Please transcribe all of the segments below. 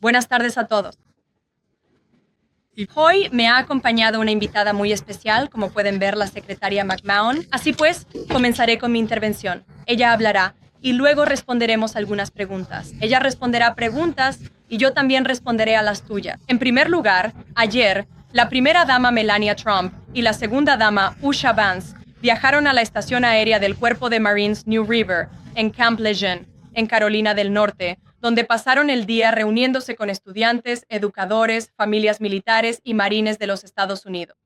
Buenas tardes a todos. Hoy me ha acompañado una invitada muy especial, como pueden ver, la secretaria McMahon. Así pues, comenzaré con mi intervención. Ella hablará y luego responderemos algunas preguntas. Ella responderá preguntas y yo también responderé a las tuyas. En primer lugar, ayer, la primera dama Melania Trump y la segunda dama Usha Vance viajaron a la estación aérea del Cuerpo de Marines New River, en Camp Lejeune, en Carolina del Norte, donde pasaron el día reuniéndose con estudiantes, educadores, familias militares y marines de los Estados Unidos.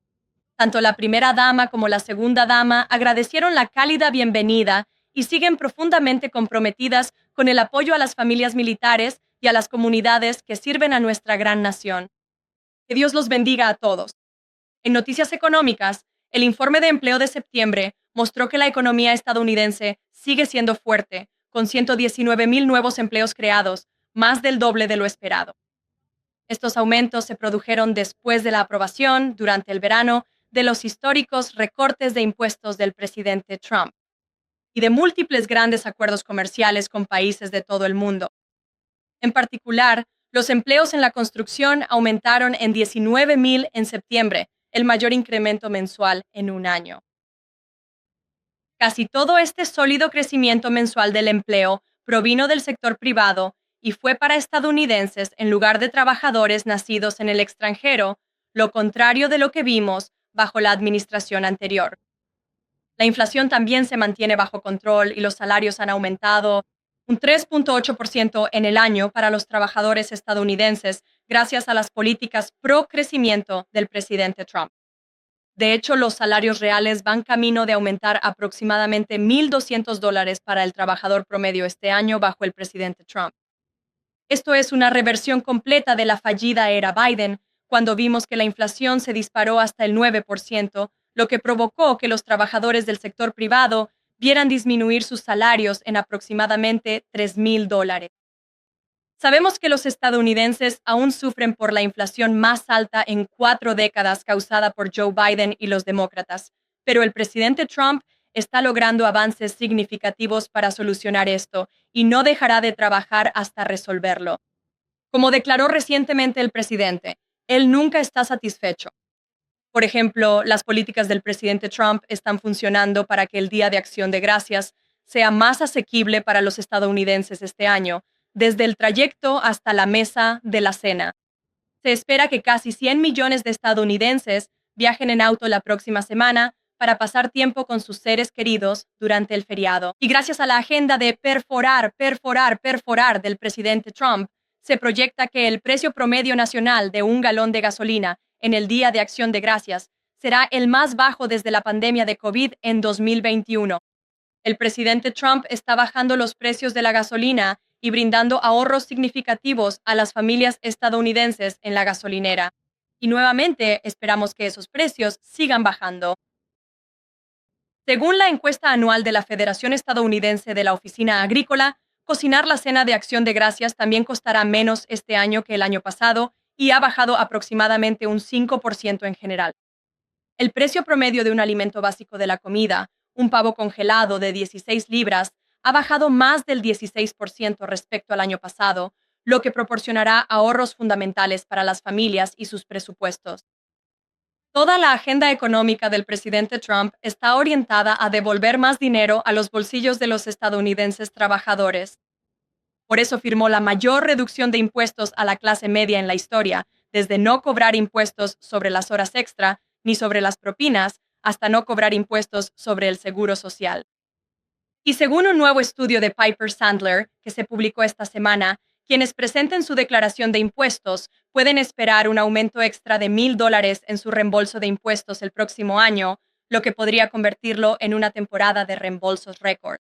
Tanto la primera dama como la segunda dama agradecieron la cálida bienvenida y siguen profundamente comprometidas con el apoyo a las familias militares y a las comunidades que sirven a nuestra gran nación. Que Dios los bendiga a todos. En noticias económicas, el informe de empleo de septiembre mostró que la economía estadounidense sigue siendo fuerte, con 119,000 nuevos empleos creados, más del doble de lo esperado. Estos aumentos se produjeron después de la aprobación, durante el verano, de los históricos recortes de impuestos del presidente Trump y de múltiples grandes acuerdos comerciales con países de todo el mundo. En particular, los empleos en la construcción aumentaron en 19,000 en septiembre, el mayor incremento mensual en un año. Casi todo este sólido crecimiento mensual del empleo provino del sector privado y fue para estadounidenses en lugar de trabajadores nacidos en el extranjero, lo contrario de lo que vimos bajo la administración anterior. La inflación también se mantiene bajo control y los salarios han aumentado un 3,8% en el año para los trabajadores estadounidenses gracias a las políticas pro crecimiento del presidente Trump. De hecho, los salarios reales van camino de aumentar aproximadamente $1,200 para el trabajador promedio este año bajo el presidente Trump. Esto es una reversión completa de la fallida era Biden, cuando vimos que la inflación se disparó hasta el 9%, lo que provocó que los trabajadores del sector privado vieran disminuir sus salarios en aproximadamente $3,000. Sabemos que los estadounidenses aún sufren por la inflación más alta en 4 décadas causada por Joe Biden y los demócratas, pero el presidente Trump está logrando avances significativos para solucionar esto y no dejará de trabajar hasta resolverlo. Como declaró recientemente el presidente, él nunca está satisfecho. Por ejemplo, las políticas del presidente Trump están funcionando para que el Día de Acción de Gracias sea más asequible para los estadounidenses este año, desde el trayecto hasta la mesa de la cena. Se espera que casi 100 millones de estadounidenses viajen en auto la próxima semana para pasar tiempo con sus seres queridos durante el feriado. Y gracias a la agenda de perforar del presidente Trump, se proyecta que el precio promedio nacional de un galón de gasolina en el Día de Acción de Gracias será el más bajo desde la pandemia de COVID en 2021. El presidente Trump está bajando los precios de la gasolina y brindando ahorros significativos a las familias estadounidenses en la gasolinera. Y nuevamente esperamos que esos precios sigan bajando. Según la encuesta anual de la Federación Estadounidense de la Oficina Agrícola, cocinar la cena de Acción de Gracias también costará menos este año que el año pasado y ha bajado aproximadamente un 5% en general. El precio promedio de un alimento básico de la comida, un pavo congelado de 16 libras, ha bajado más del 16% respecto al año pasado, lo que proporcionará ahorros fundamentales para las familias y sus presupuestos. Toda la agenda económica del presidente Trump está orientada a devolver más dinero a los bolsillos de los estadounidenses trabajadores. Por eso firmó la mayor reducción de impuestos a la clase media en la historia, desde no cobrar impuestos sobre las horas extra ni sobre las propinas, hasta no cobrar impuestos sobre el seguro social. Y según un nuevo estudio de Piper Sandler, que se publicó esta semana, quienes presenten su declaración de impuestos pueden esperar un aumento extra de $1,000 en su reembolso de impuestos el próximo año, lo que podría convertirlo en una temporada de reembolsos récord.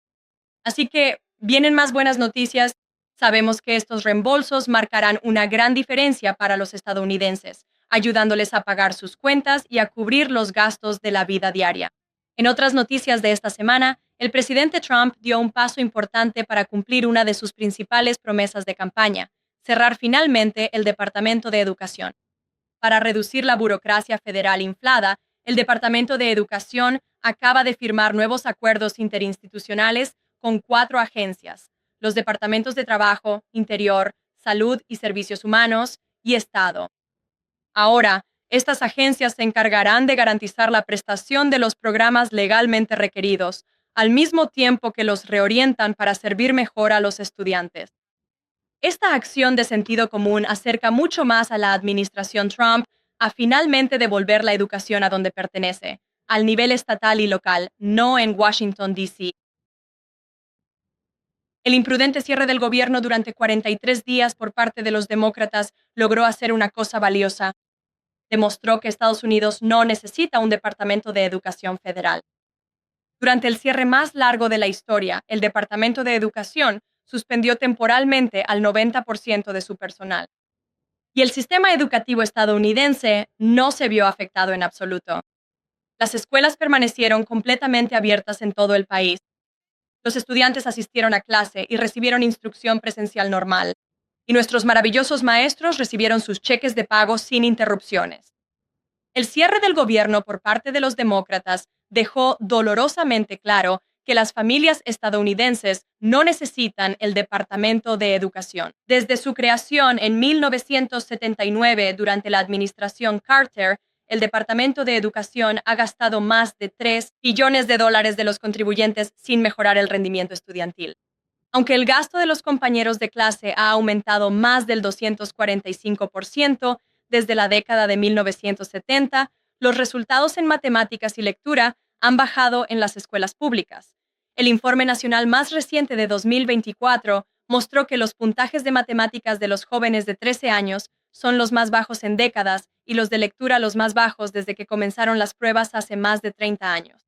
Así que vienen más buenas noticias. Sabemos que estos reembolsos marcarán una gran diferencia para los estadounidenses, ayudándoles a pagar sus cuentas y a cubrir los gastos de la vida diaria. En otras noticias de esta semana, el presidente Trump dio un paso importante para cumplir una de sus principales promesas de campaña: cerrar finalmente el Departamento de Educación. Para reducir la burocracia federal inflada, el Departamento de Educación acaba de firmar nuevos acuerdos interinstitucionales con 4 agencias: los departamentos de Trabajo, Interior, Salud y Servicios Humanos y Estado. Ahora, estas agencias se encargarán de garantizar la prestación de los programas legalmente requeridos, al mismo tiempo que los reorientan para servir mejor a los estudiantes. Esta acción de sentido común acerca mucho más a la administración Trump a finalmente devolver la educación a donde pertenece, al nivel estatal y local, no en Washington, D.C. El imprudente cierre del gobierno durante 43 días por parte de los demócratas logró hacer una cosa valiosa. Demostró que Estados Unidos no necesita un Departamento de Educación federal. Durante el cierre más largo de la historia, el Departamento de Educación suspendió temporalmente al 90% de su personal. Y el sistema educativo estadounidense no se vio afectado en absoluto. Las escuelas permanecieron completamente abiertas en todo el país. Los estudiantes asistieron a clase y recibieron instrucción presencial normal. Y nuestros maravillosos maestros recibieron sus cheques de pago sin interrupciones. El cierre del gobierno por parte de los demócratas dejó dolorosamente claro que las familias estadounidenses no necesitan el Departamento de Educación. Desde su creación en 1979 durante la administración Carter, el Departamento de Educación ha gastado más de $3 billones de los contribuyentes sin mejorar el rendimiento estudiantil. Aunque el gasto de los compañeros de clase ha aumentado más del 245% desde la década de 1970, los resultados en matemáticas y lectura han bajado en las escuelas públicas. El informe nacional más reciente de 2024 mostró que los puntajes de matemáticas de los jóvenes de 13 años son los más bajos en décadas y los de lectura los más bajos desde que comenzaron las pruebas hace más de 30 años.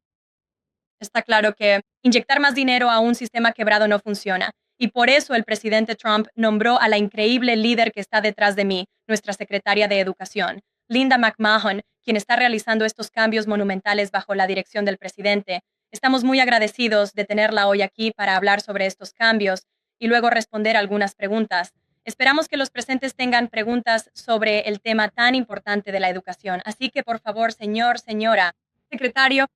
Está claro que inyectar más dinero a un sistema quebrado no funciona, y por eso el presidente Trump nombró a la increíble líder que está detrás de mí, nuestra secretaria de Educación, Linda McMahon, quien está realizando estos cambios monumentales bajo la dirección del presidente. Estamos muy agradecidos de tenerla hoy aquí para hablar sobre estos cambios y luego responder algunas preguntas. Esperamos que los presentes tengan preguntas sobre el tema tan importante de la educación. Así que, por favor, señora, secretario.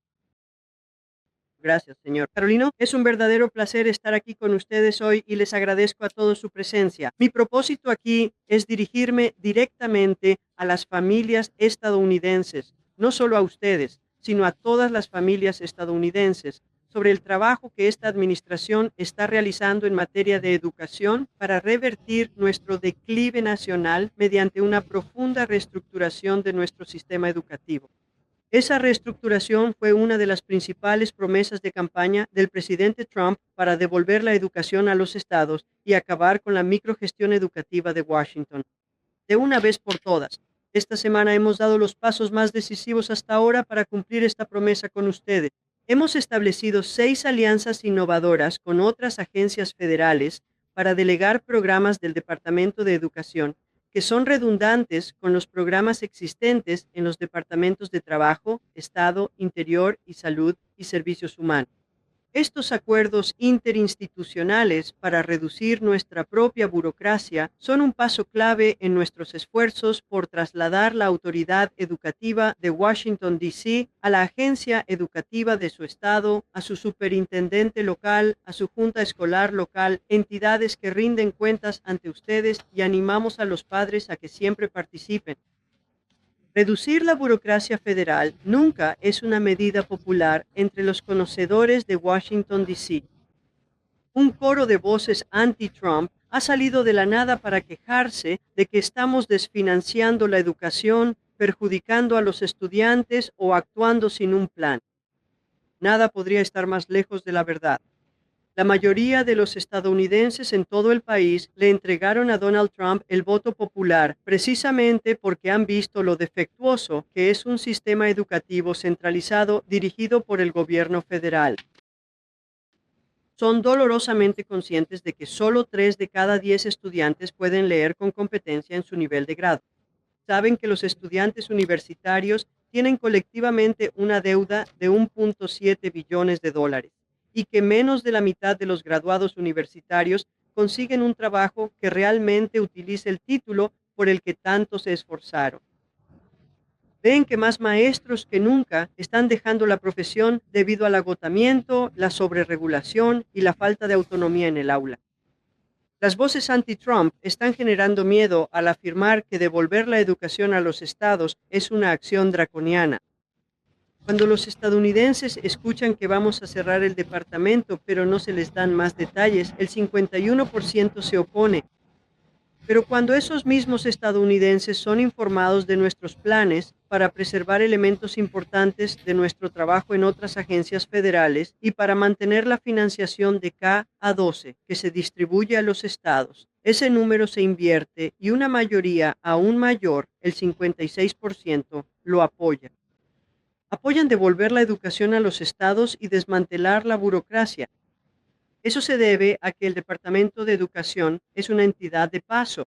Gracias, señor Carolino. Es un verdadero placer estar aquí con ustedes hoy y les agradezco a todos su presencia. Mi propósito aquí es dirigirme directamente a las familias estadounidenses, no solo a ustedes, sino a todas las familias estadounidenses, sobre el trabajo que esta administración está realizando en materia de educación para revertir nuestro declive nacional mediante una profunda reestructuración de nuestro sistema educativo. Esa reestructuración fue una de las principales promesas de campaña del presidente Trump para devolver la educación a los estados y acabar con la microgestión educativa de Washington. De una vez por todas, esta semana hemos dado los pasos más decisivos hasta ahora para cumplir esta promesa con ustedes. Hemos establecido 6 alianzas innovadoras con otras agencias federales para delegar programas del Departamento de Educación que son redundantes con los programas existentes en los departamentos de Trabajo, Estado, Interior y Salud y Servicios Humanos. Estos acuerdos interinstitucionales para reducir nuestra propia burocracia son un paso clave en nuestros esfuerzos por trasladar la autoridad educativa de Washington, D.C. a la agencia educativa de su estado, a su superintendente local, a su junta escolar local, entidades que rinden cuentas ante ustedes y animamos a los padres a que siempre participen. Reducir la burocracia federal nunca es una medida popular entre los conocedores de Washington, D.C. Un coro de voces anti-Trump ha salido de la nada para quejarse de que estamos desfinanciando la educación, perjudicando a los estudiantes o actuando sin un plan. Nada podría estar más lejos de la verdad. La mayoría de los estadounidenses en todo el país le entregaron a Donald Trump el voto popular precisamente porque han visto lo defectuoso que es un sistema educativo centralizado dirigido por el gobierno federal. Son dolorosamente conscientes de que solo 3 de cada 10 estudiantes pueden leer con competencia en su nivel de grado. Saben que los estudiantes universitarios tienen colectivamente una deuda de $1.7 billones y que menos de la mitad de los graduados universitarios consiguen un trabajo que realmente utilice el título por el que tanto se esforzaron. Ven que más maestros que nunca están dejando la profesión debido al agotamiento, la sobreregulación y la falta de autonomía en el aula. Las voces anti-Trump están generando miedo al afirmar que devolver la educación a los estados es una acción draconiana. Cuando los estadounidenses escuchan que vamos a cerrar el departamento, pero no se les dan más detalles, el 51% se opone. Pero cuando esos mismos estadounidenses son informados de nuestros planes para preservar elementos importantes de nuestro trabajo en otras agencias federales y para mantener la financiación de K-12 que se distribuye a los estados, ese número se invierte y una mayoría aún mayor, el 56%, lo apoya. Apoyan devolver la educación a los estados y desmantelar la burocracia. Eso se debe a que el Departamento de Educación es una entidad de paso,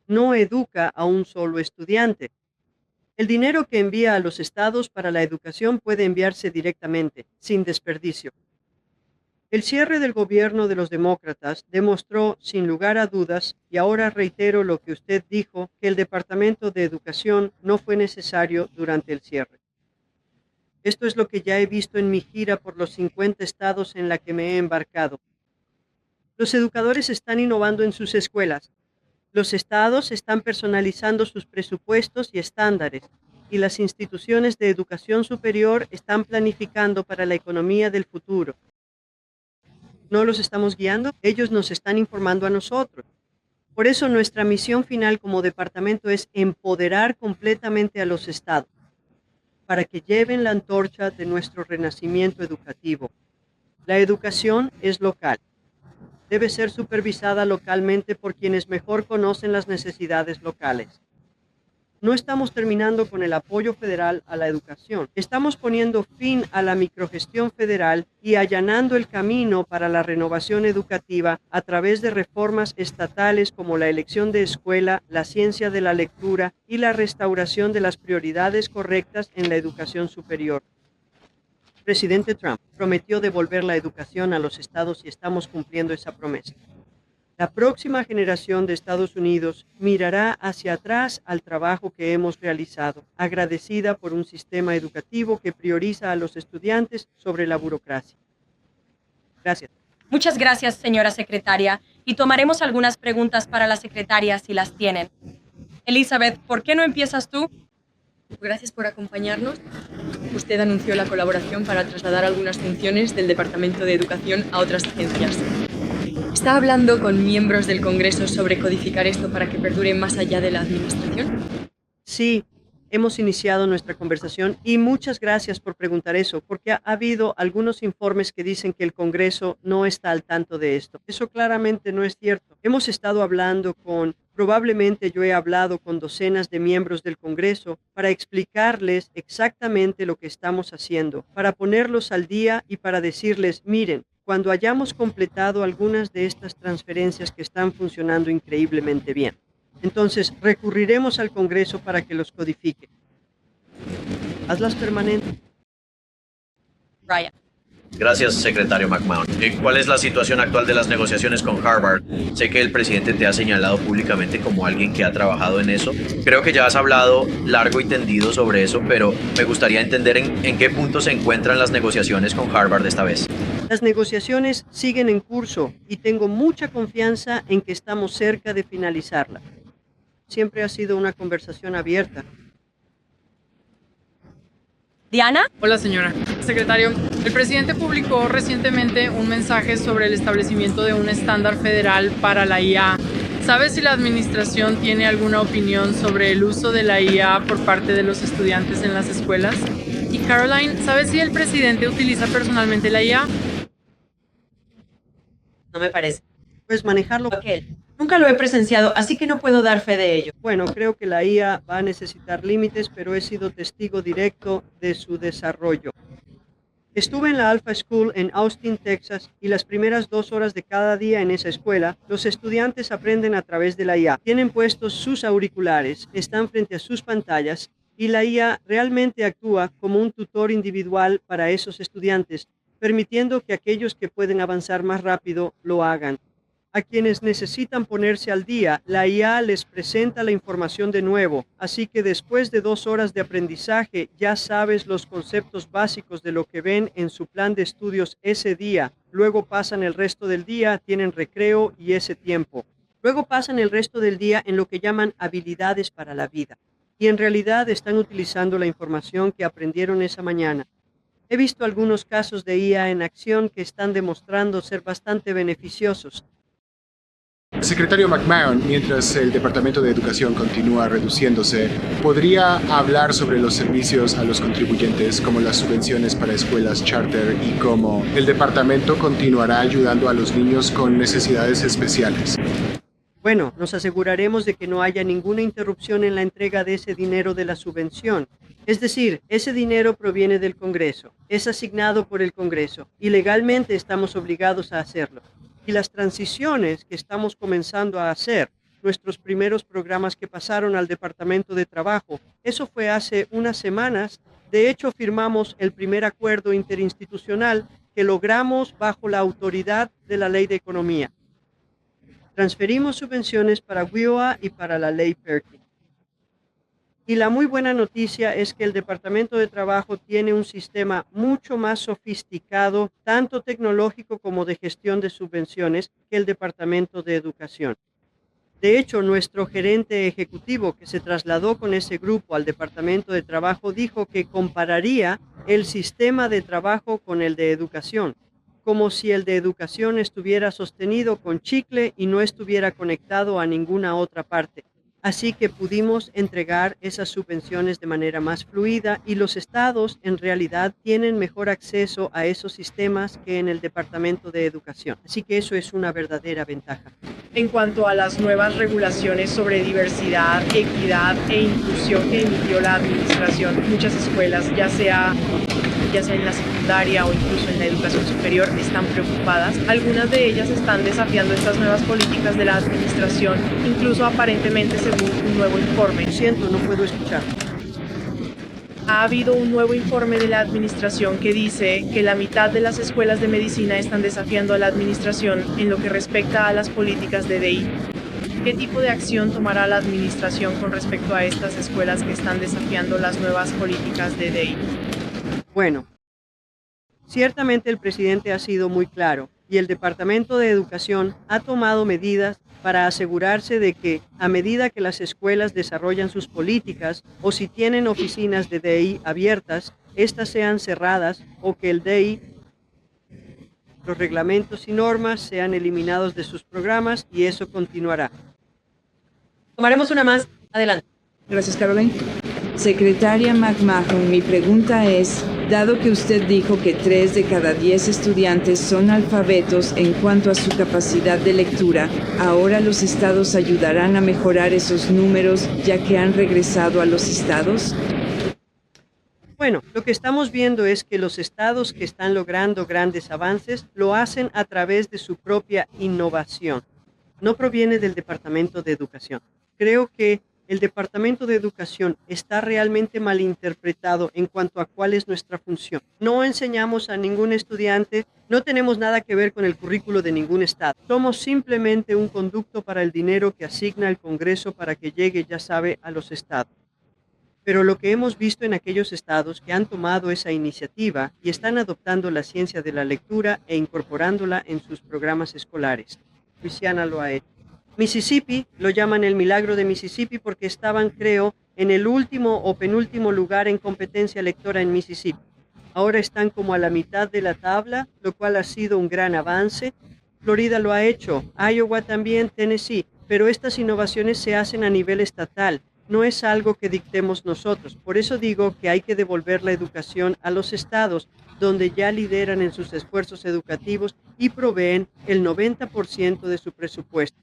no educa a un solo estudiante. El dinero que envía a los estados para la educación puede enviarse directamente, sin desperdicio. El cierre del gobierno de los demócratas demostró, sin lugar a dudas, y ahora reitero lo que usted dijo, que el Departamento de Educación no fue necesario durante el cierre. Esto es lo que ya he visto en mi gira por los 50 estados en la que me he embarcado. Los educadores están innovando en sus escuelas. Los estados están personalizando sus presupuestos y estándares, y las instituciones de educación superior están planificando para la economía del futuro. ¿No los estamos guiando? Ellos nos están informando a nosotros. Por eso nuestra misión final como departamento es empoderar completamente a los estados, para que lleven la antorcha de nuestro renacimiento educativo. La educación es local. Debe ser supervisada localmente por quienes mejor conocen las necesidades locales. No estamos terminando con el apoyo federal a la educación. Estamos poniendo fin a la microgestión federal y allanando el camino para la renovación educativa a través de reformas estatales como la elección de escuela, la ciencia de la lectura y la restauración de las prioridades correctas en la educación superior. Presidente Trump prometió devolver la educación a los estados y estamos cumpliendo esa promesa. La próxima generación de Estados Unidos mirará hacia atrás al trabajo que hemos realizado, agradecida por un sistema educativo que prioriza a los estudiantes sobre la burocracia. Gracias. Muchas gracias, señora secretaria, y tomaremos algunas preguntas para la secretaria si las tienen. Elizabeth, ¿por qué no empiezas tú? Gracias por acompañarnos. Usted anunció la colaboración para trasladar algunas funciones del Departamento de Educación a otras agencias. ¿Está hablando con miembros del Congreso sobre codificar esto para que perdure más allá de la administración? Sí, hemos iniciado nuestra conversación y muchas gracias por preguntar eso, porque ha habido algunos informes que dicen que el Congreso no está al tanto de esto. Eso claramente no es cierto. Hemos estado hablando probablemente yo he hablado con docenas de miembros del Congreso para explicarles exactamente lo que estamos haciendo, para ponerlos al día y para decirles, miren, cuando hayamos completado algunas de estas transferencias que están funcionando increíblemente bien, entonces recurriremos al Congreso para que los codifique. Hazlas permanentes. Ryan. Gracias, secretario McMahon. ¿Cuál es la situación actual de las negociaciones con Harvard? Sé que el presidente te ha señalado públicamente como alguien que ha trabajado en eso. Creo que ya has hablado largo y tendido sobre eso, pero me gustaría entender en qué punto se encuentran las negociaciones con Harvard esta vez. Las negociaciones siguen en curso y tengo mucha confianza en que estamos cerca de finalizarla. Siempre ha sido una conversación abierta. Diana. Hola, señora. Secretario, el presidente publicó recientemente un mensaje sobre el establecimiento de un estándar federal para la IA. ¿Sabe si la administración tiene alguna opinión sobre el uso de la IA por parte de los estudiantes en las escuelas? Y Caroline, ¿sabe si el presidente utiliza personalmente la IA? No me parece. Pues manejarlo. Raquel, nunca lo he presenciado, así que no puedo dar fe de ello. Bueno, creo que la IA va a necesitar límites, pero he sido testigo directo de su desarrollo. Estuve en la Alpha School en Austin, Texas, y las primeras 2 horas de cada día en esa escuela, los estudiantes aprenden a través de la IA. Tienen puestos sus auriculares, están frente a sus pantallas, y la IA realmente actúa como un tutor individual para esos estudiantes, permitiendo que aquellos que pueden avanzar más rápido lo hagan. A quienes necesitan ponerse al día, la IA les presenta la información de nuevo, así que después de 2 horas de aprendizaje ya sabes los conceptos básicos de lo que ven en su plan de estudios ese día, luego pasan el resto del día, tienen recreo y ese tiempo. Luego pasan el resto del día en lo que llaman habilidades para la vida. Y en realidad están utilizando la información que aprendieron esa mañana. He visto algunos casos de IA en acción que están demostrando ser bastante beneficiosos. Secretario McMahon, mientras el Departamento de Educación continúa reduciéndose, ¿podría hablar sobre los servicios a los contribuyentes como las subvenciones para escuelas charter y cómo el departamento continuará ayudando a los niños con necesidades especiales? Bueno, nos aseguraremos de que no haya ninguna interrupción en la entrega de ese dinero de la subvención. Es decir, ese dinero proviene del Congreso, es asignado por el Congreso y legalmente estamos obligados a hacerlo. Y las transiciones que estamos comenzando a hacer, nuestros primeros programas que pasaron al Departamento de Trabajo, eso fue hace unas semanas. De hecho, firmamos el primer acuerdo interinstitucional que logramos bajo la autoridad de la Ley de Economía. Transferimos subvenciones para WIOA y para la Ley Perkin. Y la muy buena noticia es que el Departamento de Trabajo tiene un sistema mucho más sofisticado, tanto tecnológico como de gestión de subvenciones, que el Departamento de Educación. De hecho, nuestro gerente ejecutivo que se trasladó con ese grupo al Departamento de Trabajo dijo que compararía el sistema de trabajo con el de educación, como si el de educación estuviera sostenido con chicle y no estuviera conectado a ninguna otra parte. Así que pudimos entregar esas subvenciones de manera más fluida y los estados en realidad tienen mejor acceso a esos sistemas que en el Departamento de Educación. Así que eso es una verdadera ventaja. En cuanto a las nuevas regulaciones sobre diversidad, equidad e inclusión que emitió la administración, muchas escuelas, ya sea en la secundaria o incluso en la educación superior, están preocupadas. Algunas de ellas están desafiando estas nuevas políticas de la administración, incluso aparentemente según un nuevo informe. Lo siento, no puedo escuchar. Ha habido un nuevo informe de la administración que dice que la mitad de las escuelas de medicina están desafiando a la administración en lo que respecta a las políticas de DEI. ¿Qué tipo de acción tomará la administración con respecto a estas escuelas que están desafiando las nuevas políticas de DEI? Bueno, ciertamente el presidente ha sido muy claro y el Departamento de Educación ha tomado medidas para asegurarse de que, a medida que las escuelas desarrollan sus políticas o si tienen oficinas de DEI abiertas, éstas sean cerradas o que el DEI, los reglamentos y normas sean eliminados de sus programas y eso continuará. Tomaremos una más. Adelante. Gracias, Caroline. Secretaria McMahon, mi pregunta es, dado que usted dijo que 3 de cada 10 estudiantes son alfabetos en cuanto a su capacidad de lectura, ¿ahora los estados ayudarán a mejorar esos números ya que han regresado a los estados? Bueno, lo que estamos viendo es que los estados que están logrando grandes avances lo hacen a través de su propia innovación. No proviene del Departamento de Educación. Creo que el Departamento de Educación está realmente malinterpretado en cuanto a cuál es nuestra función. No enseñamos a ningún estudiante, no tenemos nada que ver con el currículo de ningún estado. Somos simplemente un conducto para el dinero que asigna el Congreso para que llegue, ya sabe, a los estados. Pero lo que hemos visto en aquellos estados que han tomado esa iniciativa y están adoptando la ciencia de la lectura e incorporándola en sus programas escolares. Luisiana lo ha hecho. Mississippi lo llaman el milagro de Mississippi porque estaban, creo, en el último o penúltimo lugar en competencia lectora en Mississippi. Ahora están como a la mitad de la tabla, lo cual ha sido un gran avance. Florida lo ha hecho, Iowa también, Tennessee, pero estas innovaciones se hacen a nivel estatal. No es algo que dictemos nosotros. Por eso digo que hay que devolver la educación a los estados, donde ya lideran en sus esfuerzos educativos y proveen el 90% de su presupuesto.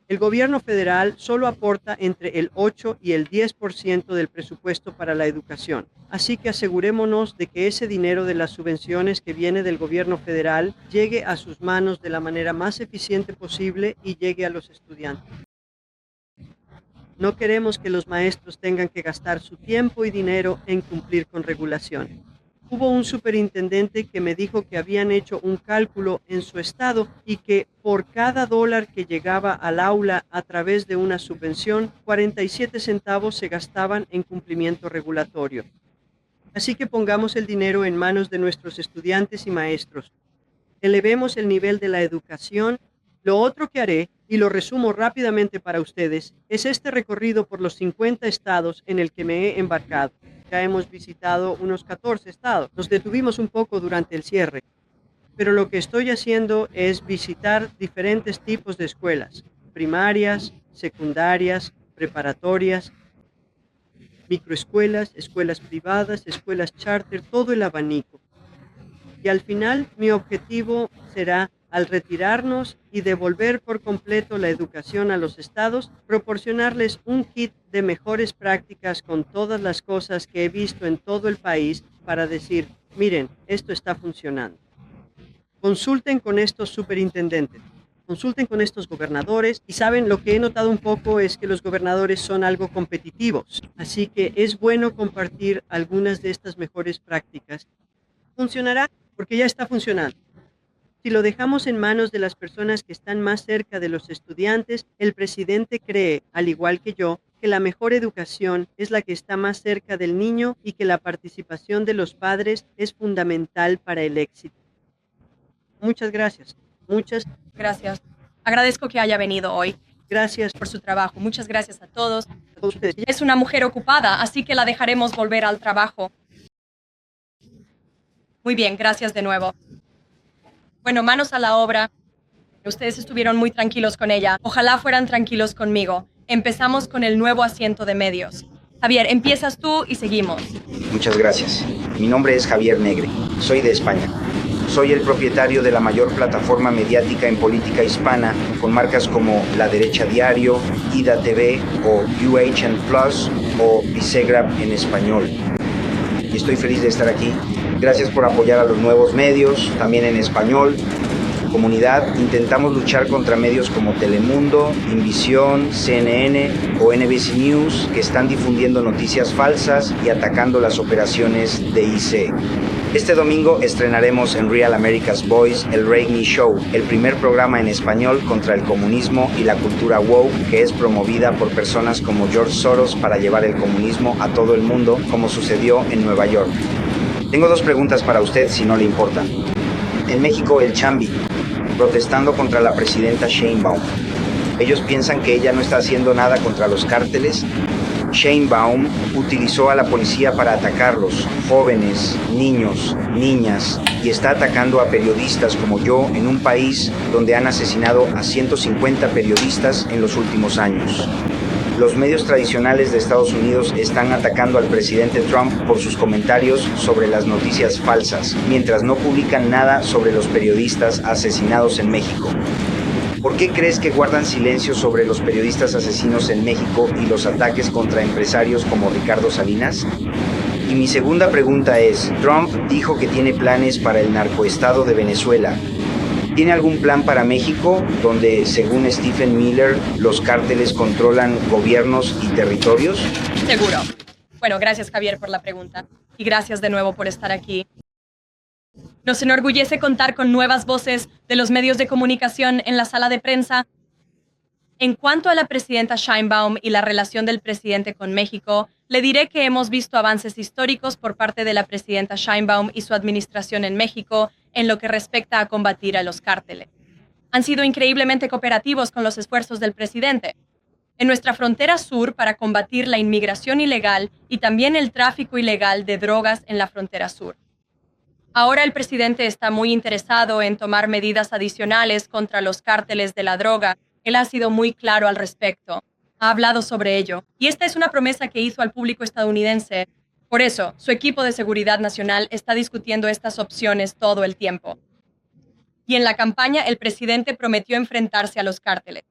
El gobierno federal solo aporta entre el 8 y el 10% del presupuesto para la educación. Así que asegurémonos de que ese dinero de las subvenciones que viene del gobierno federal llegue a sus manos de la manera más eficiente posible y llegue a los estudiantes. No queremos que los maestros tengan que gastar su tiempo y dinero en cumplir con regulaciones. Hubo un superintendente que me dijo que habían hecho un cálculo en su estado y que por cada $1 que llegaba al aula a través de una subvención, 47 centavos se gastaban en cumplimiento regulatorio. Así que pongamos el dinero en manos de nuestros estudiantes y maestros. elevemos el nivel de la educación. Lo otro que haré, y lo resumo rápidamente para ustedes, es este recorrido por los 50 estados en el que me he embarcado. Ya hemos visitado unos 14 estados. Nos detuvimos un poco durante el cierre, pero lo que estoy haciendo es visitar diferentes tipos de escuelas, primarias, secundarias, preparatorias, microescuelas, escuelas privadas, escuelas charter, todo el abanico. Y al final mi objetivo será, al retirarnos y devolver por completo la educación a los estados, proporcionarles un kit de mejores prácticas con todas las cosas que he visto en todo el país para decir, miren, esto está funcionando. Consulten con estos superintendentes, consulten con estos gobernadores y saben, lo que he notado un poco es que los gobernadores son algo competitivos, así que es bueno compartir algunas de estas mejores prácticas. Funcionará porque ya está funcionando. Si lo dejamos en manos de las personas que están más cerca de los estudiantes, el presidente cree, al igual que yo, que la mejor educación es la que está más cerca del niño y que la participación de los padres es fundamental para el éxito. Muchas gracias. Muchas Gracias. Agradezco que haya venido hoy gracias por su trabajo. Muchas gracias a todos. a ustedes. Ella es una mujer ocupada, así que la dejaremos volver al trabajo. Muy bien, gracias de nuevo. Bueno, manos a la obra. Ustedes estuvieron muy tranquilos con ella. Ojalá fueran tranquilos conmigo. Empezamos con el nuevo asiento de medios. Javier, empiezas tú y seguimos. Muchas gracias. Mi nombre es Javier Negre. Soy de España. Soy el propietario de la mayor plataforma mediática en política hispana, con marcas como La Derecha Diario, Ida TV o UHN Plus o Visegrap en español. Y estoy feliz de estar aquí. Gracias por apoyar a los nuevos medios, también en español. Comunidad, intentamos luchar contra medios como Telemundo, Invisión, CNN o NBC News, que están difundiendo noticias falsas y atacando las operaciones de IC. Este domingo estrenaremos en Real America's Voice el Reagan Show, el primer programa en español contra el comunismo y la cultura woke, que es promovida por personas como George Soros para llevar el comunismo a todo el mundo, como sucedió en Nueva York. Tengo dos preguntas para usted, si no le importa. En México, el Chambi, protestando contra la presidenta Sheinbaum. Ellos piensan que ella no está haciendo nada contra los cárteles. Sheinbaum utilizó a la policía para atacarlos, jóvenes, niños, niñas, y está atacando a periodistas como yo en un país donde han asesinado a 150 periodistas en los últimos años. Los medios tradicionales de Estados Unidos están atacando al presidente Trump por sus comentarios sobre las noticias falsas, mientras no publican nada sobre los periodistas asesinados en México. ¿Por qué crees que guardan silencio sobre los periodistas asesinos en México y los ataques contra empresarios como Ricardo Salinas? Y mi segunda pregunta es, Trump dijo que tiene planes para el narcoestado de Venezuela. ¿Tiene algún plan para México, donde, según Stephen Miller, los cárteles controlan gobiernos y territorios? Seguro. Bueno, gracias Javier por la pregunta. Y gracias de nuevo por estar aquí. Nos enorgullece contar con nuevas voces de los medios de comunicación en la sala de prensa. En cuanto a la presidenta Sheinbaum y la relación del presidente con México, le diré que hemos visto avances históricos por parte de la presidenta Sheinbaum y su administración en México en lo que respecta a combatir a los cárteles. Han sido increíblemente cooperativos con los esfuerzos del presidente. En nuestra frontera sur, para combatir la inmigración ilegal y también el tráfico ilegal de drogas en la frontera sur. Ahora el presidente está muy interesado en tomar medidas adicionales contra los cárteles de la droga. Él ha sido muy claro al respecto. Ha hablado sobre ello. Y esta es una promesa que hizo al público estadounidense. Por eso, su equipo de seguridad nacional está discutiendo estas opciones todo el tiempo. Y en la campaña, el presidente prometió enfrentarse a los cárteles.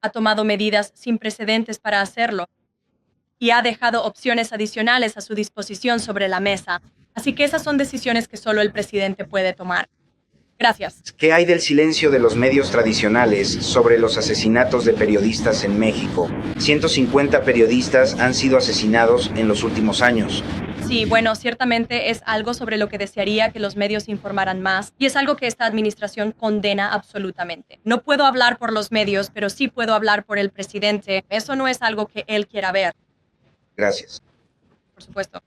Ha tomado medidas sin precedentes para hacerlo. Y ha dejado opciones adicionales a su disposición sobre la mesa. Así que esas son decisiones que solo el presidente puede tomar. Gracias. ¿Qué hay del silencio de los medios tradicionales sobre los asesinatos de periodistas en México? 150 periodistas han sido asesinados en los últimos años. Sí, bueno, ciertamente es algo sobre lo que desearía que los medios informaran más y es algo que esta administración condena absolutamente. No puedo hablar por los medios, pero sí puedo hablar por el presidente. Eso no es algo que él quiera ver. Gracias. Por supuesto.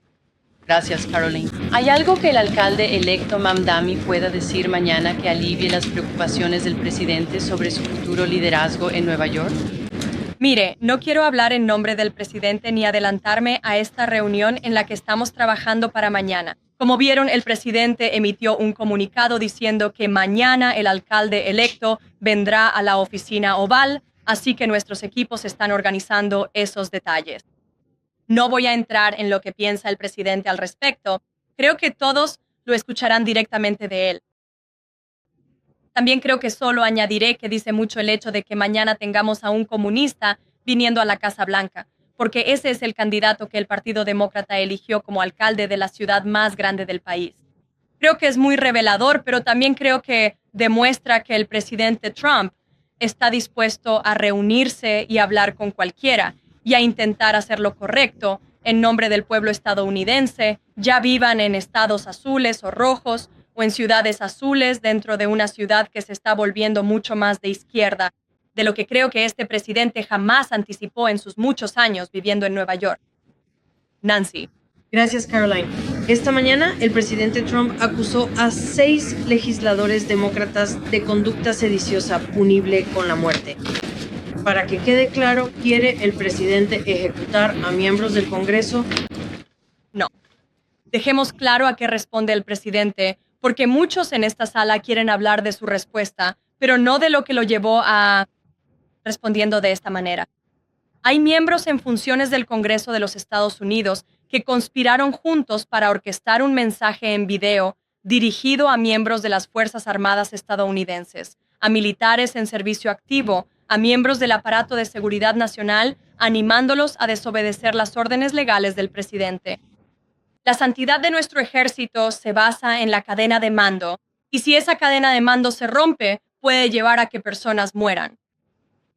Gracias, Caroline. ¿Hay algo que el alcalde electo Mamdani pueda decir mañana que alivie las preocupaciones del presidente sobre su futuro liderazgo en Nueva York? Mire, no quiero hablar en nombre del presidente ni adelantarme a esta reunión en la que estamos trabajando para mañana. Como vieron, el presidente emitió un comunicado diciendo que mañana el alcalde electo vendrá a la oficina oval, así que nuestros equipos están organizando esos detalles. No voy a entrar en lo que piensa el presidente al respecto. Creo que todos lo escucharán directamente de él. También creo que solo añadiré que dice mucho el hecho de que mañana tengamos a un comunista viniendo a la Casa Blanca, porque ese es el candidato que el Partido Demócrata eligió como alcalde de la ciudad más grande del país. Creo que es muy revelador, pero también creo que demuestra que el presidente Trump está dispuesto a reunirse y hablar con cualquiera y a intentar hacer lo correcto en nombre del pueblo estadounidense, ya vivan en estados azules o rojos o en ciudades azules dentro de una ciudad que se está volviendo mucho más de izquierda, de lo que creo que este presidente jamás anticipó en sus muchos años viviendo en Nueva York. Nancy. Gracias, Caroline. Esta mañana, el presidente Trump acusó a 6 legisladores demócratas de conducta sediciosa punible con la muerte. Para que quede claro, ¿quiere el presidente ejecutar a miembros del Congreso? No. Dejemos claro a qué responde el presidente, porque muchos en esta sala quieren hablar de su respuesta, pero no de lo que lo llevó a respondiendo de esta manera. Hay miembros en funciones del Congreso de los Estados Unidos que conspiraron juntos para orquestar un mensaje en video dirigido a miembros de las Fuerzas Armadas estadounidenses, a militares en servicio activo, a miembros del aparato de seguridad nacional, animándolos a desobedecer las órdenes legales del presidente. La santidad de nuestro ejército se basa en la cadena de mando, y si esa cadena de mando se rompe, puede llevar a que personas mueran.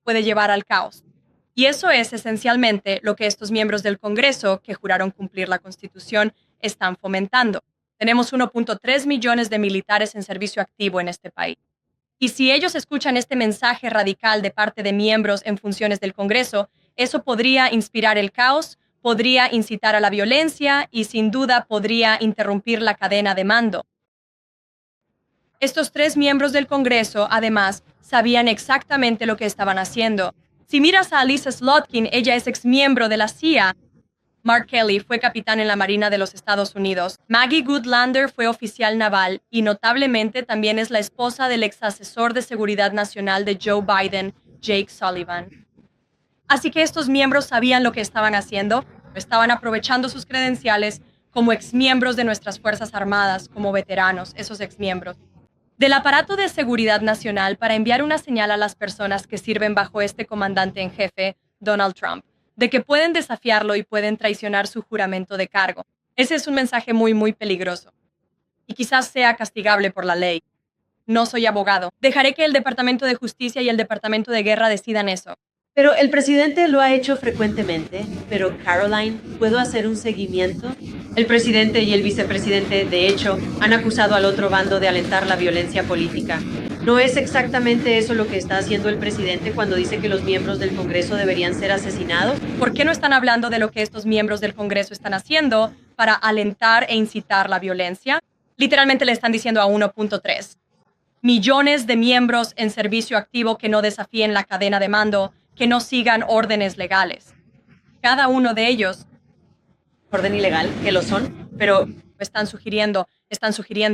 Puede llevar al caos. Y eso es esencialmente lo que estos miembros del Congreso, que juraron cumplir la Constitución, están fomentando. Tenemos 1.3 millones de militares en servicio activo en este país. Y si ellos escuchan este mensaje radical de parte de miembros en funciones del Congreso, eso podría inspirar el caos, podría incitar a la violencia y sin duda podría interrumpir la cadena de mando. Estos 3 miembros del Congreso, además, sabían exactamente lo que estaban haciendo. Si miras a Lisa Slotkin, ella es exmiembro de la CIA. Mark Kelly fue capitán en la Marina de los Estados Unidos. Maggie Goodlander fue oficial naval y notablemente también es la esposa del ex asesor de seguridad nacional de Joe Biden, Jake Sullivan. Así que estos miembros sabían lo que estaban haciendo, estaban aprovechando sus credenciales como exmiembros de nuestras Fuerzas Armadas, como veteranos, esos exmiembros, del aparato de seguridad nacional para enviar una señal a las personas que sirven bajo este comandante en jefe, Donald Trump, de que pueden desafiarlo y pueden traicionar su juramento de cargo. Ese es un mensaje muy, muy peligroso. Y quizás sea castigable por la ley. No soy abogado. Dejaré que el Departamento de Justicia y el Departamento de Guerra decidan eso. Pero el presidente lo ha hecho frecuentemente. Pero, Caroline, ¿puedo hacer un seguimiento? El presidente y el vicepresidente, de hecho, han acusado al otro bando de alentar la violencia política. ¿No es exactamente eso lo que está haciendo el presidente cuando dice que los miembros del Congreso deberían ser asesinados? ¿Por qué no están hablando de lo que estos miembros del Congreso están haciendo para alentar e incitar la violencia? Literalmente le están diciendo a 1.3. Millones de miembros en servicio activo que no desafíen la cadena de mando, que no sigan órdenes legales. Cada uno de ellos, Orden ilegal, que lo son, pero están sugiriendo,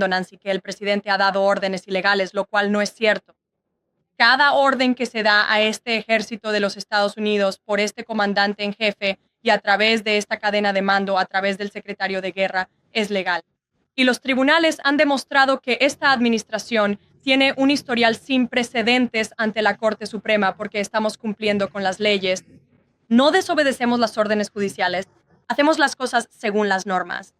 Nancy, que el presidente ha dado órdenes ilegales, lo cual no es cierto. Cada orden que se da a este ejército de los Estados Unidos por este comandante en jefe y a través de esta cadena de mando, a través del secretario de guerra, es legal. Y los tribunales han demostrado que esta administración tiene un historial sin precedentes ante la Corte Suprema porque estamos cumpliendo con las leyes. No desobedecemos las órdenes judiciales, hacemos las cosas según las normas.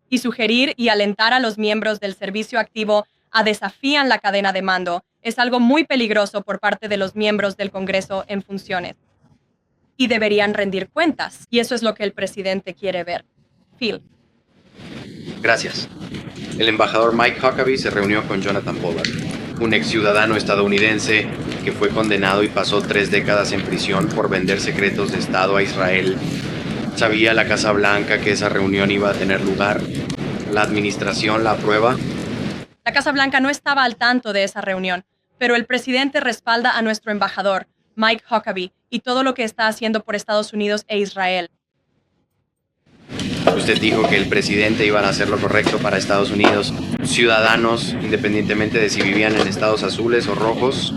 Y sugerir y alentar a los miembros del servicio activo a desafiar la cadena de mando es algo muy peligroso por parte de los miembros del Congreso en funciones. Y deberían rendir cuentas. Y eso es lo que el presidente quiere ver. Phil. Gracias. El embajador Mike Huckabee se reunió con Jonathan Pollard, un ex ciudadano estadounidense que fue condenado y pasó 3 décadas en prisión por vender secretos de Estado a Israel ¿Sabía la Casa Blanca que esa reunión iba a tener lugar? ¿La administración la aprueba? La Casa Blanca no estaba al tanto de esa reunión, pero el presidente respalda a nuestro embajador, Mike Huckabee, y todo lo que está haciendo por Estados Unidos e Israel. Usted dijo que el presidente iba a hacer lo correcto para Estados Unidos. Ciudadanos, independientemente de si vivían en estados azules o rojos,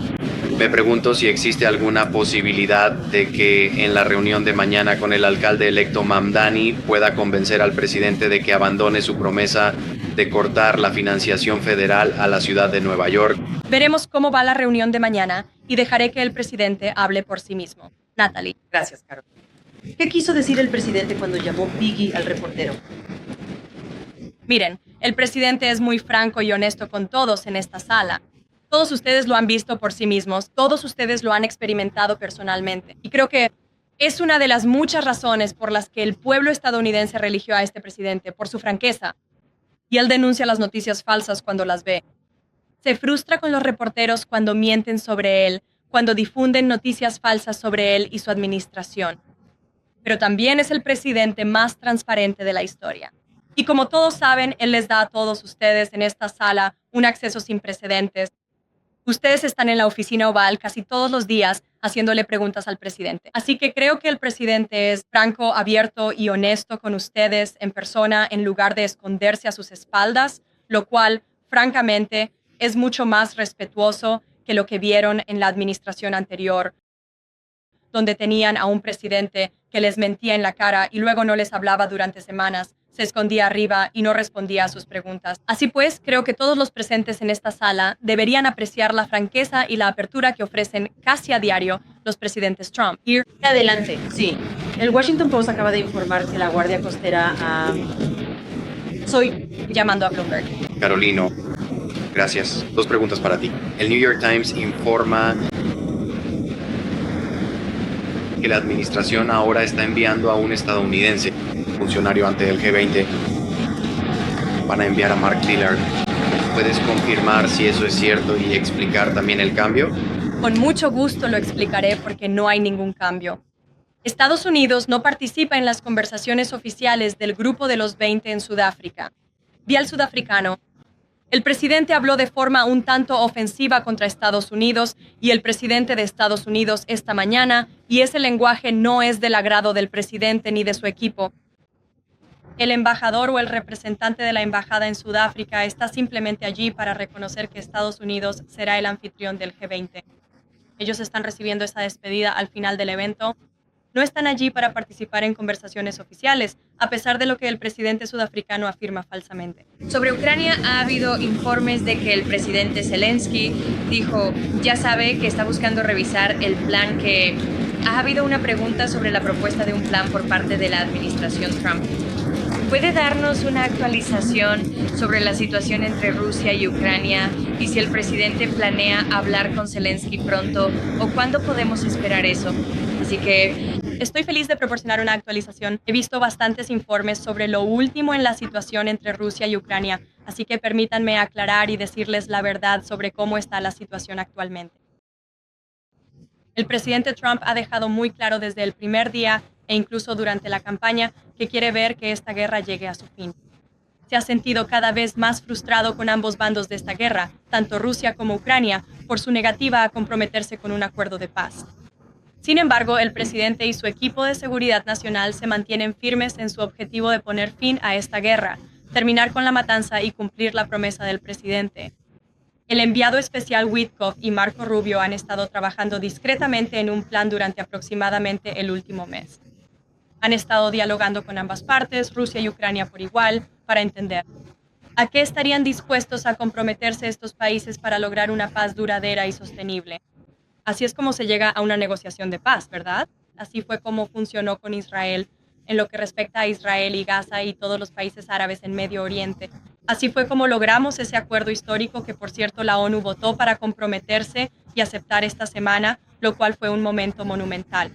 me pregunto si existe alguna posibilidad de que en la reunión de mañana con el alcalde electo Mamdani pueda convencer al presidente de que abandone su promesa de cortar la financiación federal a la ciudad de Nueva York. Veremos cómo va la reunión de mañana y dejaré que el presidente hable por sí mismo. Natalie. Gracias, Carol. ¿Qué quiso decir el presidente cuando llamó Piggy al reportero? Miren, el presidente es muy franco y honesto con todos en esta sala. Todos ustedes lo han visto por sí mismos, todos ustedes lo han experimentado personalmente. Y creo que es una de las muchas razones por las que el pueblo estadounidense religió a este presidente, por su franqueza. Y él denuncia las noticias falsas cuando las ve. Se frustra con los reporteros cuando mienten sobre él, cuando difunden noticias falsas sobre él y su administración. Pero también es el presidente más transparente de la historia. Y como todos saben, él les da a todos ustedes en esta sala un acceso sin precedentes. Ustedes están en la oficina oval casi todos los días haciéndole preguntas al presidente. Así que creo que el presidente es franco, abierto y honesto con ustedes en persona en lugar de esconderse a sus espaldas, lo cual, francamente, es mucho más respetuoso que lo que vieron en la administración anterior, donde tenían a un presidente que les mentía en la cara y luego no les hablaba durante semanas, se escondía arriba y no respondía a sus preguntas. Así pues, creo que todos los presentes en esta sala deberían apreciar la franqueza y la apertura que ofrecen casi a diario los presidentes Trump. Adelante. Sí. El Washington Post acaba de informar que la Guardia Costera Soy llamando a Bloomberg. Carolino, gracias. 2 preguntas para ti. El New York Times informa que la administración ahora está enviando a un estadounidense, funcionario ante el G20. Van a enviar a Mark Lillard. ¿Puedes confirmar si eso es cierto y explicar también el cambio? Con mucho gusto lo explicaré porque no hay ningún cambio. Estados Unidos no participa en las conversaciones oficiales del Grupo de los 20 en Sudáfrica. Vi al sudafricano. El presidente habló de forma un tanto ofensiva contra Estados Unidos y el presidente de Estados Unidos esta mañana, y ese lenguaje no es del agrado del presidente ni de su equipo. El embajador o el representante de la embajada en Sudáfrica está simplemente allí para reconocer que Estados Unidos será el anfitrión del G20. Ellos están recibiendo esa despedida al final del evento. No están allí para participar en conversaciones oficiales, a pesar de lo que el presidente sudafricano afirma falsamente. Sobre Ucrania ha habido informes de que el presidente Zelensky dijo, ya sabe que está buscando revisar el plan que... Ha habido una pregunta sobre la propuesta de un plan por parte de la administración Trump. ¿Puede darnos una actualización sobre la situación entre Rusia y Ucrania y si el presidente planea hablar con Zelensky pronto o cuándo podemos esperar eso? Así que estoy feliz de proporcionar una actualización. He visto bastantes informes sobre lo último en la situación entre Rusia y Ucrania, así que permítanme aclarar y decirles la verdad sobre cómo está la situación actualmente. El presidente Trump ha dejado muy claro desde el primer día e incluso durante la campaña que quiere ver que esta guerra llegue a su fin. Se ha sentido cada vez más frustrado con ambos bandos de esta guerra, tanto Rusia como Ucrania, por su negativa a comprometerse con un acuerdo de paz. Sin embargo, el presidente y su equipo de seguridad nacional se mantienen firmes en su objetivo de poner fin a esta guerra, terminar con la matanza y cumplir la promesa del presidente. El enviado especial Witkoff y Marco Rubio han estado trabajando discretamente en un plan durante aproximadamente el último mes. Han estado dialogando con ambas partes, Rusia y Ucrania por igual, para entender a qué estarían dispuestos a comprometerse estos países para lograr una paz duradera y sostenible. Así es como se llega a una negociación de paz, ¿verdad? Así fue como funcionó con Israel en lo que respecta a Israel y Gaza y todos los países árabes en Medio Oriente. Así fue como logramos ese acuerdo histórico que, por cierto, la ONU votó para comprometerse y aceptar esta semana, lo cual fue un momento monumental.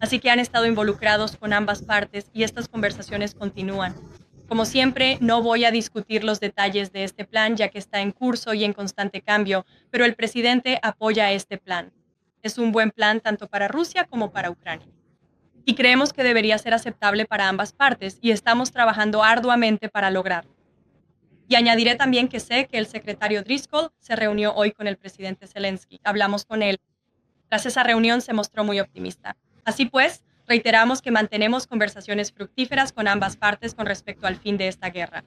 Así que han estado involucrados con ambas partes y estas conversaciones continúan. Como siempre, no voy a discutir los detalles de este plan, ya que está en curso y en constante cambio, pero el presidente apoya este plan. Es un buen plan tanto para Rusia como para Ucrania. y creemos que debería ser aceptable para ambas partes y estamos trabajando arduamente para lograrlo. Y añadiré también que sé que el secretario Driscoll se reunió hoy con el presidente Zelensky. Hablamos con él. Tras esa reunión se mostró muy optimista. Así pues, reiteramos que mantenemos conversaciones fructíferas con ambas partes con respecto al fin de esta guerra.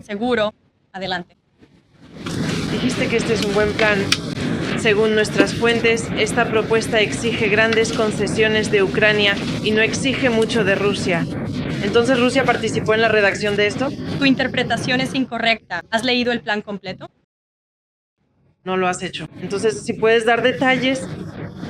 Seguro, adelante. Dijiste que este es un buen plan. Según nuestras fuentes, esta propuesta exige grandes concesiones de Ucrania y no exige mucho de Rusia. ¿Entonces Rusia participó en la redacción de esto? Tu interpretación es incorrecta. ¿Has leído el plan completo? No lo has hecho. Entonces, si puedes dar detalles.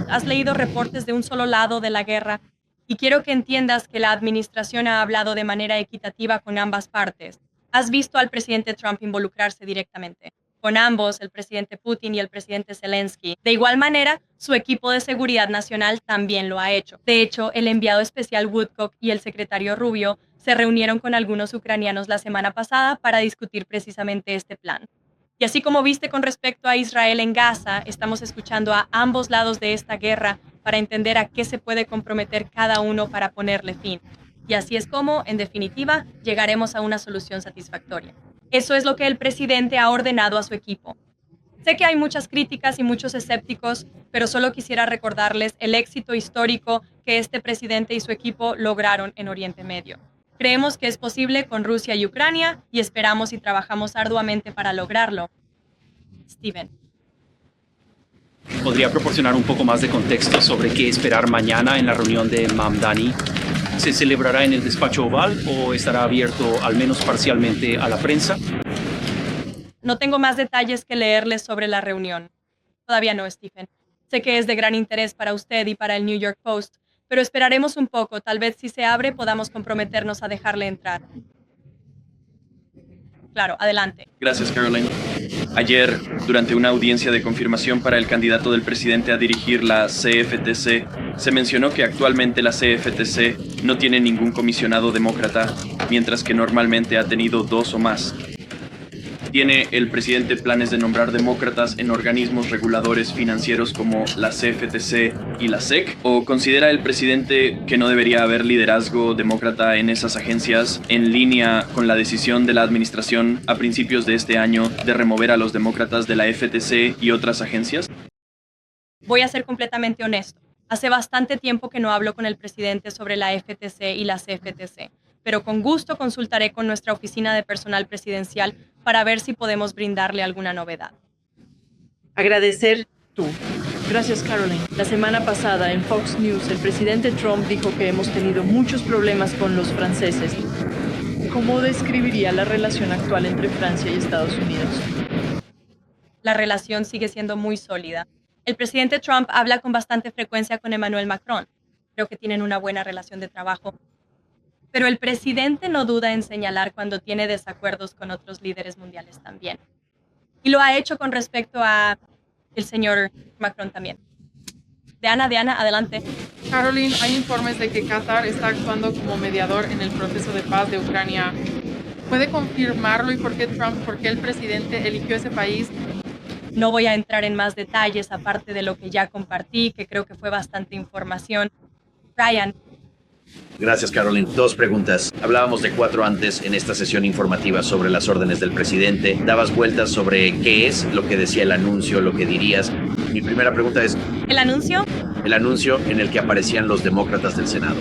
Has leído reportes de un solo lado de la guerra y quiero que entiendas que la administración ha hablado de manera equitativa con ambas partes. Has visto al presidente Trump involucrarse directamente con ambos, el presidente Putin y el presidente Zelensky. De igual manera, su equipo de seguridad nacional también lo ha hecho. De hecho, el enviado especial Woodcock y el secretario Rubio se reunieron con algunos ucranianos la semana pasada para discutir precisamente este plan. Y así como viste con respecto a Israel en Gaza, estamos escuchando a ambos lados de esta guerra para entender a qué se puede comprometer cada uno para ponerle fin. Y así es como, en definitiva, llegaremos a una solución satisfactoria. Eso es lo que el presidente ha ordenado a su equipo. Sé que hay muchas críticas y muchos escépticos, pero solo quisiera recordarles el éxito histórico que este presidente y su equipo lograron en Oriente Medio. Creemos que es posible con Rusia y Ucrania y esperamos y trabajamos arduamente para lograrlo. Steven. ¿Podría proporcionar un poco más de contexto sobre qué esperar mañana en la reunión de Mamdani? ¿Se celebrará en el despacho oval o estará abierto al menos parcialmente a la prensa? No tengo más detalles que leerles sobre la reunión. Todavía no, Stephen. Sé que es de gran interés para usted y para el New York Post, pero esperaremos un poco. Tal vez si se abre podamos comprometernos a dejarle entrar. Claro, adelante. Gracias, Caroline. Ayer, durante una audiencia de confirmación para el candidato del presidente a dirigir la CFTC, se mencionó que actualmente la CFTC no tiene ningún comisionado demócrata, mientras que normalmente ha tenido 2 o más. ¿Tiene el presidente planes de nombrar demócratas en organismos reguladores financieros como la CFTC y la SEC? ¿O considera el presidente que no debería haber liderazgo demócrata en esas agencias en línea con la decisión de la administración a principios de este año de remover a los demócratas de la FTC y otras agencias? Voy a ser completamente honesto. Hace bastante tiempo que no hablo con el presidente sobre la FTC y la CFTC, pero con gusto consultaré con nuestra oficina de personal presidencial para ver si podemos brindarle alguna novedad. Agradecer tú. Gracias, Caroline. La semana pasada en Fox News, el presidente Trump dijo que hemos tenido muchos problemas con los franceses. ¿Cómo describiría la relación actual entre Francia y Estados Unidos? La relación sigue siendo muy sólida. El presidente Trump habla con bastante frecuencia con Emmanuel Macron. Creo que tienen una buena relación de trabajo. Pero el presidente no duda en señalar cuando tiene desacuerdos con otros líderes mundiales también. Y lo ha hecho con respecto a el señor Macron también. Diana, adelante. Caroline, hay informes de que Qatar está actuando como mediador en el proceso de paz de Ucrania. ¿Puede confirmarlo y por qué Trump, por qué el presidente eligió ese país? No voy a entrar en más detalles, aparte de lo que ya compartí, que creo que fue bastante información. Ryan. Gracias, Caroline. 2 preguntas. Hablábamos de 4 antes en esta sesión informativa sobre las órdenes del presidente. Dabas vueltas sobre qué es lo que decía el anuncio, lo que dirías. Mi primera pregunta es... ¿El anuncio? El anuncio en el que aparecían los demócratas del Senado.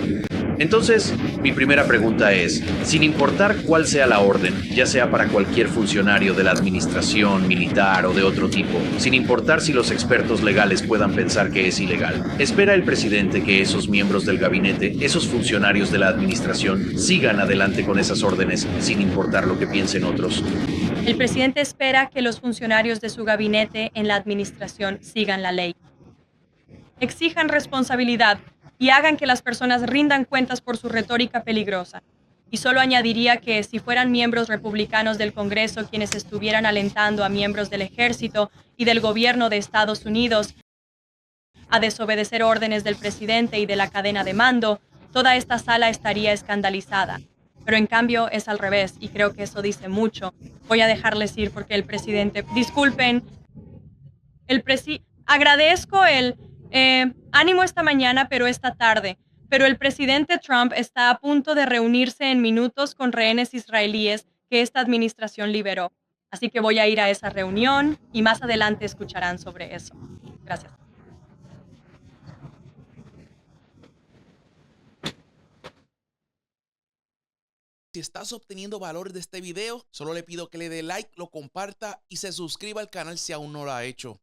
Entonces, mi primera pregunta es, sin importar cuál sea la orden, ya sea para cualquier funcionario de la administración, militar o de otro tipo, sin importar si los expertos legales puedan pensar que es ilegal, ¿espera el presidente que esos miembros del gabinete, esos funcionarios de la administración, sigan adelante con esas órdenes sin importar lo que piensen otros? El presidente espera que los funcionarios de su gabinete en la administración sigan la ley. Exijan responsabilidad y hagan que las personas rindan cuentas por su retórica peligrosa. Y solo añadiría que si fueran miembros republicanos del Congreso quienes estuvieran alentando a miembros del ejército y del gobierno de Estados Unidos a desobedecer órdenes del presidente y de la cadena de mando, toda esta sala estaría escandalizada. Pero en cambio es al revés y creo que eso dice mucho. Voy a dejarles ir porque el presidente... Disculpen. Agradezco el... ánimo esta mañana, pero esta tarde. Pero el presidente Trump está a punto de reunirse en minutos con rehenes israelíes que esta administración liberó. Así que voy a ir a esa reunión y más adelante escucharán sobre eso. Gracias. Si estás obteniendo valor de este video, solo le pido que le dé like, lo comparta y se suscriba al canal si aún no lo ha hecho.